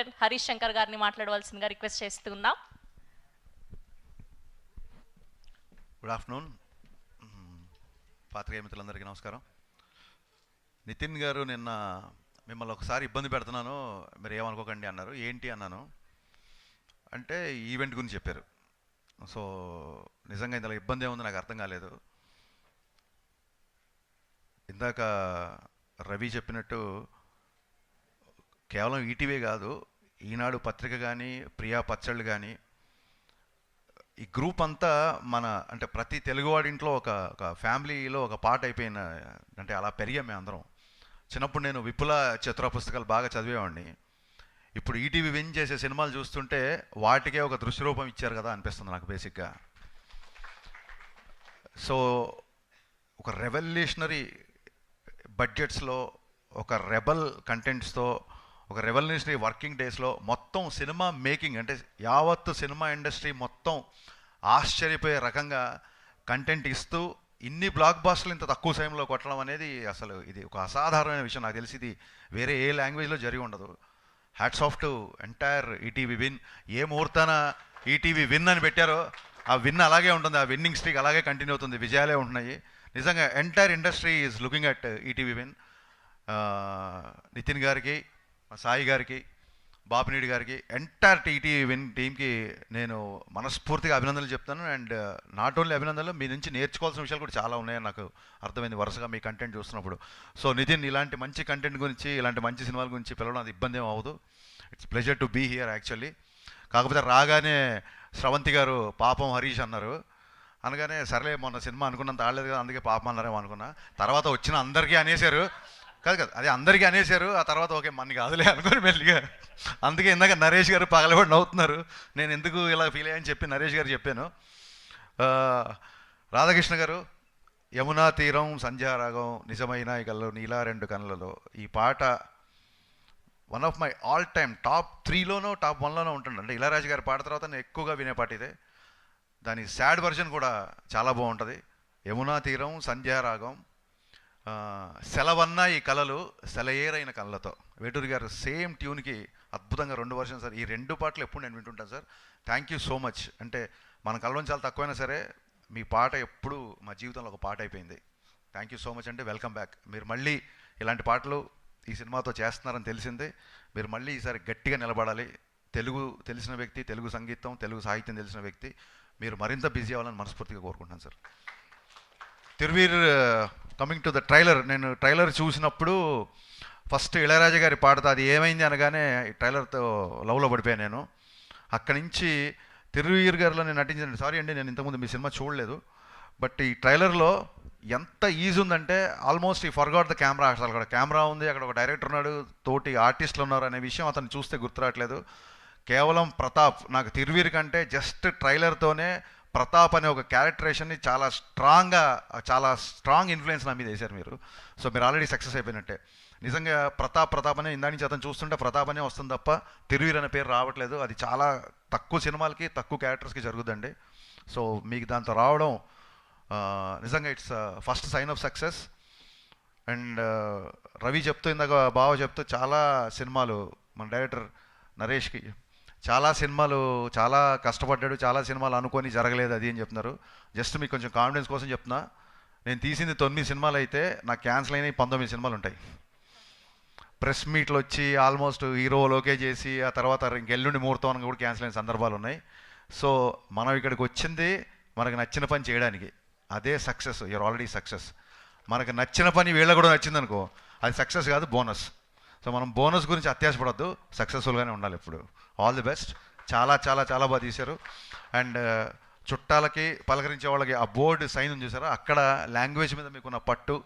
Director Harish Shankar గారిని మాట్లాడవలసిందిగా request చేస్తున్నాం. Good afternoon. పాత్రికేయ మిత్రులందరికీ నమస్కారం. నితిన్ గారు నిన్న మిమ్మల్ని ఒకసారి ఇబ్బంది పెడుతున్నాను, మీరు ఏమనుకోకండి అన్నారు. ఏంటి అన్నాను అంటే ఈవెంట్ గురించి చెప్పారు. సో నిజంగా ఇందులో ఇబ్బంది ఏముంది నాకు అర్థం కాలేదు. ఇందాక రవి చెప్పినట్టు కేవలం ఈటీవీ కాదు, ఈనాడు పత్రిక కానీ, ప్రియా పచ్చళ్ళు కానీ, ఈ గ్రూప్ అంతా మన అంటే ప్రతి తెలుగువాడింట్లో ఒక ఫ్యామిలీలో ఒక పార్ట్ అయిపోయిన, అంటే అలా పెరిగాం మేము అందరం. చిన్నప్పుడు నేను విపుల చతుర పుస్తకాలు బాగా చదివేవాడిని. ఇప్పుడు ఈటీవీ విన్ చేసే సినిమాలు చూస్తుంటే వాటికే ఒక దృశ్య రూపం ఇచ్చారు కదా అనిపిస్తుంది నాకు బేసిక్గా. సో ఒక రెవల్యూషనరీ బడ్జెట్స్లో, ఒక రెబల్ కంటెంట్స్తో, ఒక రెవల్యూషనరీ వర్కింగ్ డేస్లో మొత్తం సినిమా మేకింగ్ అంటే యావత్తు సినిమా ఇండస్ట్రీ మొత్తం ఆశ్చర్యపోయే రకంగా కంటెంట్ ఇస్తూ ఇన్ని బ్లాక్ బాస్టర్లు ఇంత తక్కువ సమయంలో కొట్టడం అనేది అసలు ఇది ఒక అసాధారణమైన విషయం. నాకు తెలిసి ఇది వేరే ఏ లాంగ్వేజ్లో జరిగి ఉండదు. Hats off to entire ETV Win. ఏ ముహూర్తాన ఈటీవీ విన్ అని పెట్టారో ఆ విన్ అలాగే ఉంటుంది, ఆ విన్నింగ్ స్ట్రీక్ అలాగే కంటిన్యూ అవుతుంది, విజయాలే ఉంటున్నాయి. నిజంగా entire industry is looking at ETV win. Nitin గారికి, సాయి గారికి, బాపినీడి గారికి, ఎంటైర్ ఈటీవీ విన్ టీంకి నేను మనస్ఫూర్తిగా అభినందనలు చెప్తాను. అండ్ నాట్ ఓన్లీ అభినందనలు, మీ నుంచి నేర్చుకోవాల్సిన విషయాలు కూడా చాలా ఉన్నాయని నాకు అర్థమైంది వరుసగా మీ కంటెంట్ చూస్తున్నప్పుడు. సో నితిన్, ఇలాంటి మంచి కంటెంట్ గురించి, ఇలాంటి మంచి సినిమాల గురించి పిలవడం అది ఇబ్బంది ఏం అవ్వదు. It's pleasure to be here actually. కాకపోతే రాగానే స్రవంతి గారు పాపం హరీష్ అన్నారు. అనగానే సరేలే, మొన్న సినిమా అనుకున్నంత ఆడలేదు కదా, అందుకే పాపం అన్నారేమో అనుకున్నా. తర్వాత వచ్చిన అందరికీ అనేశారు కాదు, అదే అందరికీ అనేశారు. ఆ తర్వాత ఓకే మన కాదులే అనుకుని మెల్లిగా. అందుకే ఇందాక నరేష్ గారు పగలబడి నవ్వుతున్నారు, నేను ఎందుకు ఇలా ఫీల్ అయ్యని చెప్పి నరేష్ గారు చెప్పాను. రాధాకృష్ణ గారు, యమునా తీరం, సంధ్యారాగం, నిజమైన కళ్ళు, నీలా రెండు కళ్ళలో, ఈ పాట one of my all time top 3లోనో టాప్ 1లోనో ఉంటుంది. అంటే ఇళయరాజా గారి పాట తర్వాత నేను ఎక్కువగా వినే పాట ఇదే. దాని సాడ్ వర్జన్ కూడా చాలా బాగుంటుంది. యమునా తీరం, సంధ్యారాగం, సెలవన్న ఈ కళలు, సెలయేరైన కళ్ళతో, వేటూరి గారు సేమ్ ట్యూన్కి అద్భుతంగా 2 వర్షన్స్ సార్. ఈ 2 పాటలు ఎప్పుడు నేను వింటుంటాను sir. Thank you so much. అంటే మన కళ్ళలో చాలా తక్కువైనా సరే మీ పాట ఎప్పుడు మా జీవితంలో ఒక పాట అయిపోయింది. థ్యాంక్ యూ సో మచ్ అండి. Welcome back. మీరు మళ్ళీ ఇలాంటి పాటలు ఈ సినిమాతో చేస్తున్నారని తెలిసిందే. మీరు మళ్ళీ ఈసారి గట్టిగా నిలబడాలి. తెలుగు తెలిసిన వ్యక్తి, తెలుగు సంగీతం, తెలుగు సాహిత్యం తెలిసిన వ్యక్తి, మీరు మరింత బిజీ అవ్వాలని మనస్ఫూర్తిగా కోరుకుంటున్నాను sir. Thiruveer, coming to the trailer, నేను ట్రైలర్ చూసినప్పుడు ఫస్ట్ ఇళయరాజా గారి పాటతో అది ఏమైంది అనగానే ఈ ట్రైలర్తో లవ్లో పడిపోయాను నేను. అక్కడి నుంచి తిరువీర్ గారిలో నేను నటించాను. సారీ అండి, నేను ఇంతకుముందు మీ సినిమా చూడలేదు. బట్ ఈ ట్రైలర్లో ఎంత ఈజీ ఉందంటే ఆల్మోస్ట్ ఈ ఫర్గాట్ ద కెమెరా. అసలు అక్కడ కెమెరా ఉంది, అక్కడ ఒక డైరెక్టర్ ఉన్నాడు, తోటి ఆర్టిస్టులు ఉన్నారు అనే విషయం అతను చూస్తే గుర్తురావట్లేదు. కేవలం ప్రతాప్, నాకు తిరువీర్ కంటే జస్ట్ ట్రైలర్తోనే ప్రతాప్ అనే ఒక క్యారెక్టరేషన్ని చాలా స్ట్రాంగ్ ఇన్ఫ్లుయెన్స్ నా మీద వేశారు మీరు. సో మీరు ఆల్రెడీ సక్సెస్ అయిపోయినట్టే. నిజంగా ప్రతాప్ అనే ఇందా నుంచి అతను చూస్తుంటే ప్రతాప్ అనే వస్తుంది తప్ప తిరువీర్ అనే పేరు రావట్లేదు. అది చాలా తక్కువ సినిమాలకి, తక్కువ క్యారెక్టర్స్కి జరుగుతుందండి. సో మీకు దాంతో రావడం నిజంగా it's first sign of success. And Ravi చెప్తూ, ఇందాక బావ చెప్తూ, చాలా సినిమాలు మన డైరెక్టర్ నరేష్కి చాలా సినిమాలు చాలా కష్టపడ్డాడు, చాలా సినిమాలు అనుకొని జరగలేదు అది అని చెప్తున్నారు. జస్ట్ మీకు కొంచెం కాన్ఫిడెన్స్ కోసం చెప్తున్నా, నేను తీసింది 9 సినిమాలు అయితే నాకు క్యాన్సిల్ అయినవి 19 సినిమాలు ఉంటాయి. ప్రెస్ మీట్లు వచ్చి ఆల్మోస్ట్ హీరోలోకే చేసి ఆ తర్వాత ఇంకెల్లుండి ముహూర్తం అని కూడా క్యాన్సిల్ అయిన సందర్భాలు ఉన్నాయి. సో మనం ఇక్కడికి వచ్చింది మనకు నచ్చిన పని చేయడానికి, అదే సక్సెస్. You're already success. మనకు నచ్చిన పని వీళ్ళ కూడా నచ్చింది అనుకో, అది సక్సెస్ కాదు, బోనస్. సో మనం బోనస్ గురించి అత్యాశపడద్దు, సక్సెస్ఫుల్గానే ఉండాలి ఎప్పుడు. All the best. చాలా చాలా చాలా బాగా తీశారు. అండ్ చుట్టాలకి, పలకరించే వాళ్ళకి ఆ బోర్డు సైన్ ఉంది చూసారా, అక్కడ లాంగ్వేజ్ మీద మీకున్న పట్టు,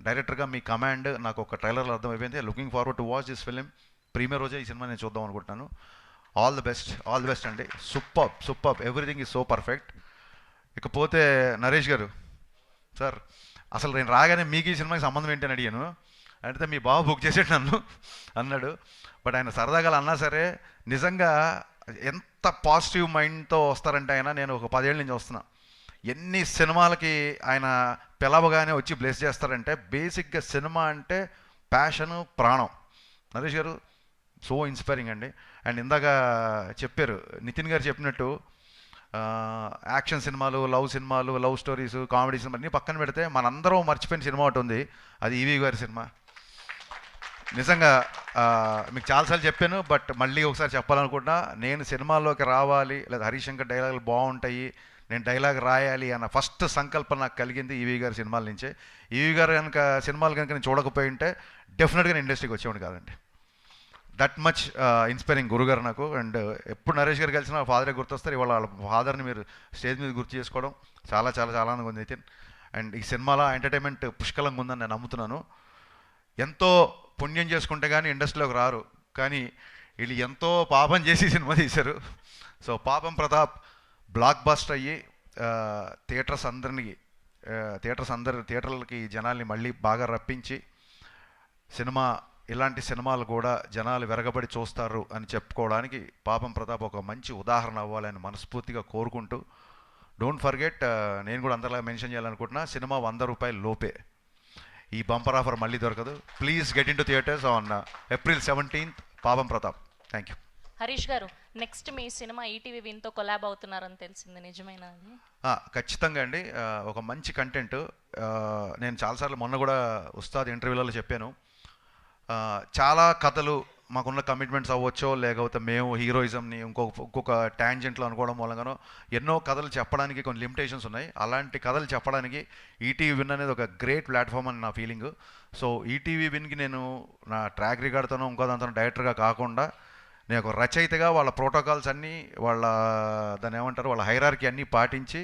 డైరెక్టర్గా మీ కమాండ్ నాకు ఒక ట్రైలర్లో అర్థమైపోయింది. Looking forward to watch this film. Premiere రోజే ఈ సినిమా నేను చూద్దాం అనుకుంటున్నాను. All the best, all the best అండి. Super, everything is so perfect. ఇకపోతే నరేష్ గారు సార్, అసలు నేను రాగానే మీకు ఈ సినిమాకి సంబంధం ఏంటని అడిగాను. అంటే మీ బావ బుక్ చేసేట నన్ను అన్నాడు. బట్ ఆయన సరదాగా అన్నా సరే నిజంగా ఎంత పాజిటివ్ మైండ్తో వస్తారంటే ఆయన, నేను ఒక 10 ఏళ్ళ నుంచి వస్తున్నా, ఎన్ని సినిమాలకి ఆయన పిలవగానే వచ్చి బ్లెస్ చేస్తారంటే, బేసిక్గా సినిమా అంటే ప్యాషను, ప్రాణం. నరేష్ గారు సో ఇన్స్పైరింగ్ అండి. అండ్ ఇందాక చెప్పారు నితిన్ గారు చెప్పినట్టు యాక్షన్ సినిమాలు, లవ్ స్టోరీస్, కామెడీ సినిమా అన్నీ పక్కన పెడితే మనందరం మర్చిపోయిన సినిమా ఒకటి ఉంది, అది ఈవీ గారి సినిమా. నిజంగా మీకు చాలాసార్లు చెప్పాను, బట్ మళ్ళీ ఒకసారి చెప్పాలనుకుంటున్నా. నేను సినిమాల్లోకి రావాలి లేదా హరీష్ శంకర్ డైలాగులు బాగుంటాయి, నేను డైలాగ్ రాయాలి అన్న ఫస్ట్ సంకల్పం నాకు కలిగింది ఈవీ గారి సినిమాల నుంచే. ఈవీ గారు కనుక సినిమాలు కనుక నేను చూడకపోయి ఉంటే డెఫినెట్గా నేను ఇండస్ట్రీకి వచ్చేవాడు కాదండి. దట్ మచ్ ఇన్స్పైరింగ్ గురుగారు నాకు. అండ్ ఎప్పుడు నరేష్ గారు కలిసిన ఫాదరే గుర్తొస్తారు. ఇవాళ వాళ్ళ ఫాదర్ని మీరు స్టేజ్ మీద గుర్తు చేసుకోవడం చాలా చాలా చాలా ఆనందంగా ఉంది నితిన్. అండ్ ఈ సినిమాలో ఎంటర్టైన్మెంట్ పుష్కలంగా ఉందని నేను నమ్ముతున్నాను. ఎంతో పుణ్యం చేసుకుంటే కానీ ఇండస్ట్రీలోకి రారు, కానీ వీళ్ళు ఎంతో పాపం చేసి సినిమా తీశారు. సో పాపం ప్రతాప్ బ్లాక్ బస్టర్ అయ్యి థియేటర్లకి జనాల్ని మళ్ళీ బాగా రప్పించి ఇలాంటి సినిమాలు కూడా జనాలు వెరగబడి చూస్తారు అని చెప్పుకోవడానికి పాపం ప్రతాప్ ఒక మంచి ఉదాహరణ అవ్వాలని మనస్ఫూర్తిగా కోరుకుంటూ, డోంట్ ఫర్గెట్, నేను కూడా అందరిలా మెన్షన్ చేయాలనుకుంటున్నా, సినిమా 100 రూపాయల లోపే. ఈ బంపర్ ఆఫర్ మళ్ళీ దొరకదు. Please get in to theatres on April 17th. పాపం Pratap. Thank you. Harish garu, next మీ సినిమా ఈటీవీ విన్తో కొలాబ్ అవుతున్నారని తెలిసింది, నిజమేనా అది? ఖచ్చితంగా అండి. ఒక మంచి కంటెంట్. నేను చాలాసార్లు మొన్న కూడా ఉస్తాద్ ఇంటర్వ్యూలలో చెప్పాను, చాలా కథలు మాకున్న కమిట్మెంట్స్ అవ్వచ్చో, లేకపోతే మేము హీరోయిజంని ఇంకొక ట్యాంజెంట్లో అనుకోవడం మూలంగానో ఎన్నో కథలు చెప్పడానికి కొన్ని లిమిటేషన్స్ ఉన్నాయి. అలాంటి కథలు చెప్పడానికి ఈటీవీ విన్ అనేది ఒక గ్రేట్ ప్లాట్ఫామ్ అని నా ఫీలింగ్. సో ఈటీవీ విన్కి నేను నా ట్రాక్ రికార్డ్తోనో ఇంకో దాంతో డైరెక్టర్గా కాకుండా నేను ఒక రచయితగా వాళ్ళ ప్రోటోకాల్స్ అన్నీ, దాన్ని ఏమంటారు, వాళ్ళ హైరార్కీ అన్నీ పాటించి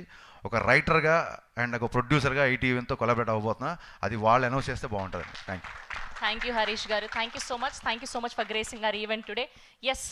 ఒక రైటర్గా అండ్ ఒక ప్రొడ్యూసర్గా ఈటీవీ విన్తో కొలాబరేట్ అవ్వబోతున్నా. అది వాళ్ళు అనౌన్స్ చేస్తే బాగుంటుంది. Thank you. Thank you Harish garu. Thank you so much. Thank you so much for gracing our event today. Yes.